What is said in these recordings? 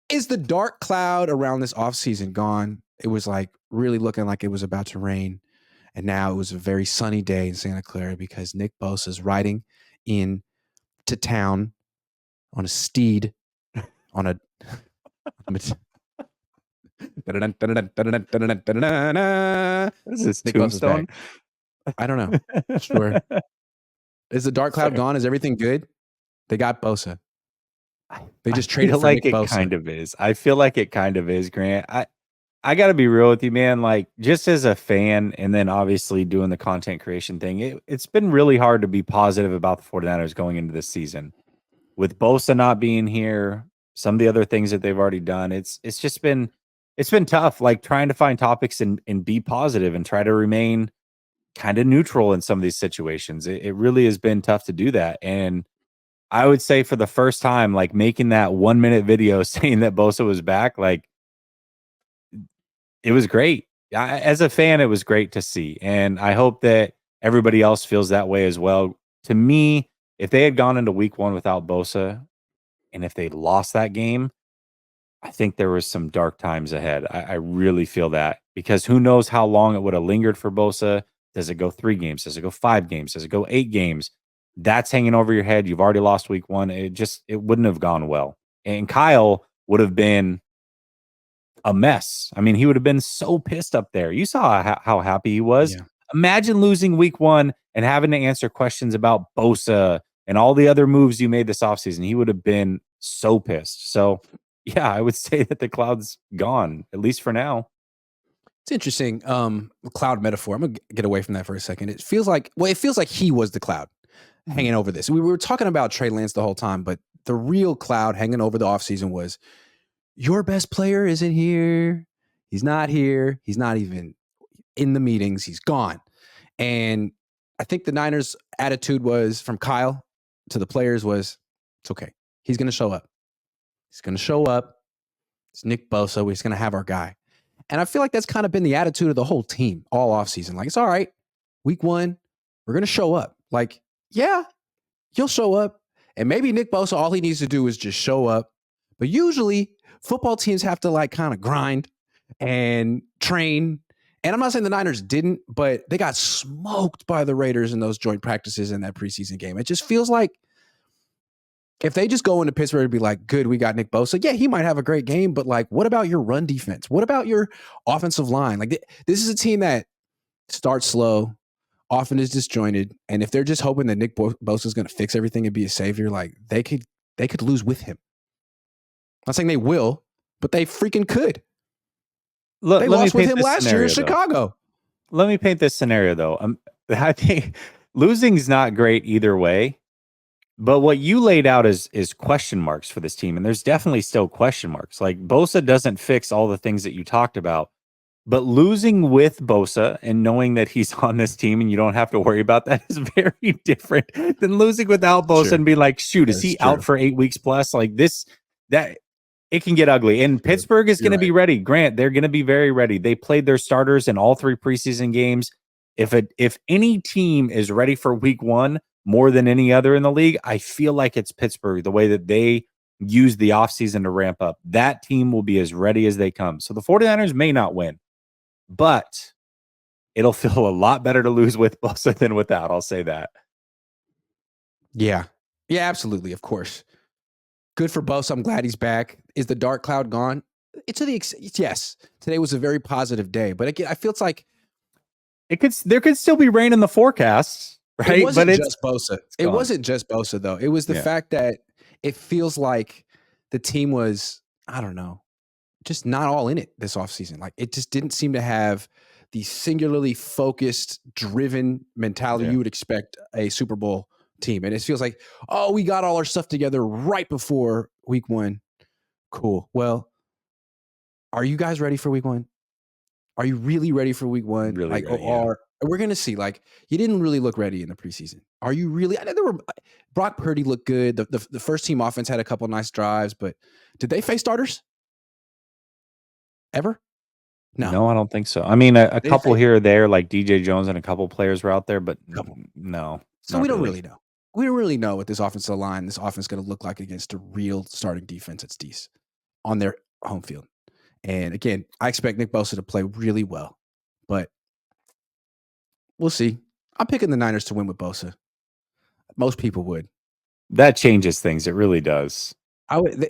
Is the dark cloud around this offseason gone? It was like really looking like it was about to rain. And now it was a very sunny day in Santa Clara because Nick Bosa is riding in to town on a steed on a Nick What is this, Bosa's back. Tombstone? I don't know. Sure. Is the dark cloud gone? Is everything good? They got Bosa. They just traded for Nick Bosa. Kind of is. I feel like it kind of is, Grant. I got to be real with you, man. Like, just as a fan and then obviously doing the content creation thing, it's been really hard to be positive about the 49ers going into this season. With Bosa not being here, some of the other things that they've already done, it's been tough, like trying to find topics and be positive and try to remain kind of neutral in some of these situations. It really has been tough to do that. And I would say for the first time, like making that 1 minute video saying that Bosa was back, like it was great. As a fan, it was great to see. And I hope that everybody else feels that way as well. To me, if they had gone into week 1 without Bosa and if they lost that game, I think there was some dark times ahead. I really feel that because who knows how long it would have lingered for Bosa. Does it go 3 games? Does it go 5 games? Does it go 8 games? That's hanging over your head. You've already lost week 1. It wouldn't have gone well. And Kyle would have been a mess. I mean, he would have been so pissed up there. You saw how happy he was. Yeah. Imagine losing week 1 and having to answer questions about Bosa and all the other moves you made this offseason. He would have been so pissed. So, yeah, I would say that the cloud's gone, at least for now. It's interesting. Cloud metaphor. I'm going to get away from that for a second. It feels like he was the cloud hanging over this. We were talking about Trey Lance the whole time, but the real cloud hanging over the offseason was your best player isn't here. He's not here. He's not even in the meetings. He's gone. And I think the Niners' attitude was from Kyle to the players was, it's okay. He's going to show up. He's going to show up. It's Nick Bosa. We're just going to have our guy. And I feel like that's kind of been the attitude of the whole team all offseason. Like, it's all right. Week 1, we're going to show up. Like, yeah, he'll show up. And maybe Nick Bosa, all he needs to do is just show up. But usually football teams have to like kind of grind and train. And I'm not saying the Niners didn't, but they got smoked by the Raiders in those joint practices in that preseason game. It just feels like if they just go into Pittsburgh and be like, good, we got Nick Bosa. Yeah, he might have a great game, but like, what about your run defense? What about your offensive line? Like, this is a team that starts slow, often is disjointed. And if they're just hoping that Nick Bosa is going to fix everything and be a savior, like they could lose with him. I'm not saying they will, but they freaking could. They lost with him last year in Chicago. Let me paint this scenario, though. I think losing's not great either way. But what you laid out is question marks for this team. And there's definitely still question marks. Like Bosa doesn't fix all the things that you talked about. But losing with Bosa and knowing that he's on this team and you don't have to worry about that is very different than losing without Bosa and being like, shoot, is he out for 8 weeks plus? Like that it can get ugly. And Pittsburgh is going to be ready. Grant, they're going to be very ready. They played their starters in all 3 preseason games. If any team is ready for week 1 more than any other in the league, I feel like it's Pittsburgh, the way that they use the offseason to ramp up. That team will be as ready as they come. So the 49ers may not win, but it'll feel a lot better to lose with Bosa than without. I'll say that. Yeah. Yeah, absolutely. Of course. Good for Bosa. I'm glad he's back. Is the dark cloud gone? Yes. Today was a very positive day, but again, I feel it's like there could still be rain in the forecasts. Right? It wasn't just Bosa. It wasn't just Bosa, though. It was the fact that it feels like the team was, I don't know, just not all in it this offseason. Like, it just didn't seem to have the singularly focused, driven mentality you would expect a Super Bowl team. And it feels like, oh, we got all our stuff together right before week 1. Cool. Well, are you guys ready for week 1? Are you really ready for week 1? Really like, ready, we're going to see, like, you didn't really look ready in the preseason. Are you really? I know Brock Purdy looked good. The first team offense had a couple nice drives, but did they face starters? Ever? No, I don't think so. I mean, a couple here or there, like DJ Jones and a couple players were out there, but no. So we don't really know. We don't really know what this offensive line, this offense is going to look like against a real starting defense at Steez. on their home field. And again, I expect Nick Bosa to play really well, but we'll see. I'm picking the Niners to win with Bosa. Most people would. That changes things. It really does.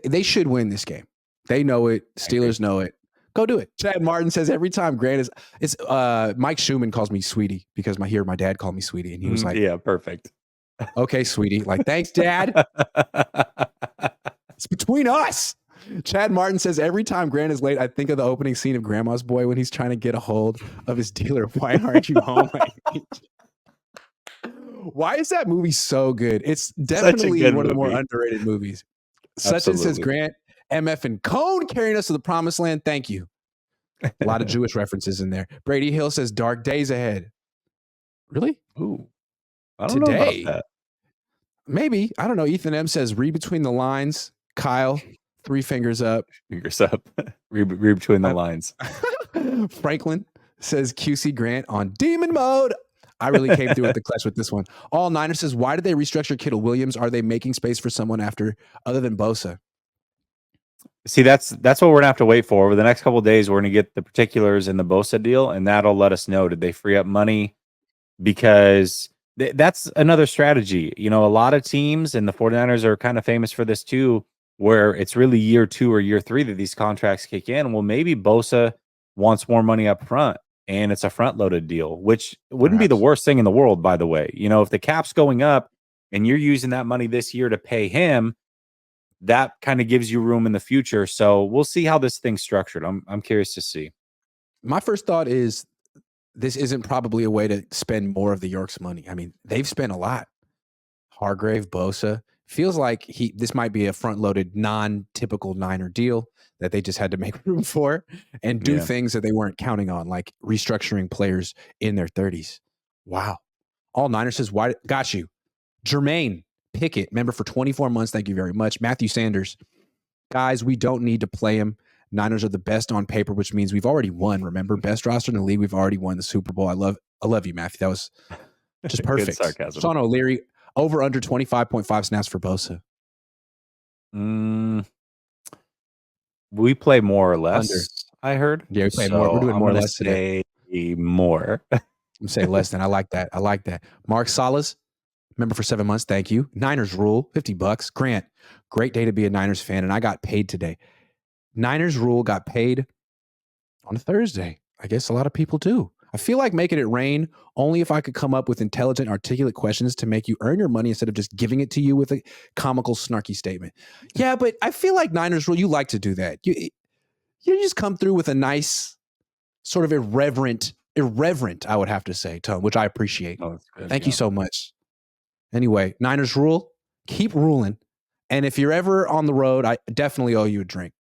They should win this game. They know it. Steelers know it. Go do it. Chad Martin says every time Grant is, it's Mike Schumann calls me Sweetie because my dad called me Sweetie, and he was like, yeah, perfect. Okay, Sweetie. Like, thanks, Dad. It's between us. Chad Martin says every time Grant is late, I think of the opening scene of Grandma's Boy when he's trying to get a hold of his dealer. Why aren't you home? Why is that movie so good? It's definitely one of the more underrated movies. Sutton says Grant, MF, and Cohn carrying us to the promised land. Thank you. A lot of Jewish references in there. Brady Hill says dark days ahead. Really? Ooh. I don't know about that. Maybe. I don't know. Ethan M says read between the lines. Kyle, 3 fingers up. Fingers up. read between the lines. Franklin says QC Grant on demon mode. I really came through with the clutch with this one. All Niners says, why did they restructure Kittle Williams? Are they making space for someone other than Bosa? See, that's what we're gonna have to wait for. Over the next couple of days, we're gonna get the particulars in the Bosa deal, and that'll let us know, did they free up money? Because that's another strategy. You know, a lot of teams, and the 49ers are kind of famous for this too, where it's really year 2 or year 3 that these contracts kick in. Well, maybe Bosa wants more money up front, and it's a front-loaded deal, which wouldn't be the worst thing in the world, by the way. You know, if the cap's going up and you're using that money this year to pay him, that kind of gives you room in the future. So we'll see how this thing's structured. I'm curious to see. My first thought is this isn't probably a way to spend more of the York's money. I mean, they've spent a lot. Hargrave, Bosa. Feels like this might be a front-loaded, non-typical Niner deal that they just had to make room for and do things that they weren't counting on, like restructuring players in their 30s. Wow. All Niners says, why? Got you. Jermaine Pickett, member for 24 months. Thank you very much. Matthew Sanders. Guys, we don't need to play him. Niners are the best on paper, which means we've already won. Remember, best roster in the league. We've already won the Super Bowl. I love you, Matthew. That was just perfect. Good sarcasm. Sean O'Leary, over under 25.5 snaps for Bosa. We play more or less. Under. I heard. Yeah, we play more. We're doing more or less today. More. I'm saying less than. I like that. Mark Salas, member for 7 months. Thank you. Niners rule, $50. Grant, great day to be a Niners fan, and I got paid today. Niners rule got paid on a Thursday. I guess a lot of people do. I feel like making it rain only if I could come up with intelligent, articulate questions to make you earn your money instead of just giving it to you with a comical, snarky statement. Yeah, but I feel like Niners rule, you like to do that. You just come through with a nice, sort of irreverent, I would have to say, tone, which I appreciate. Oh, that's good. Thank you so much. Anyway, Niners rule, keep ruling. And if you're ever on the road, I definitely owe you a drink.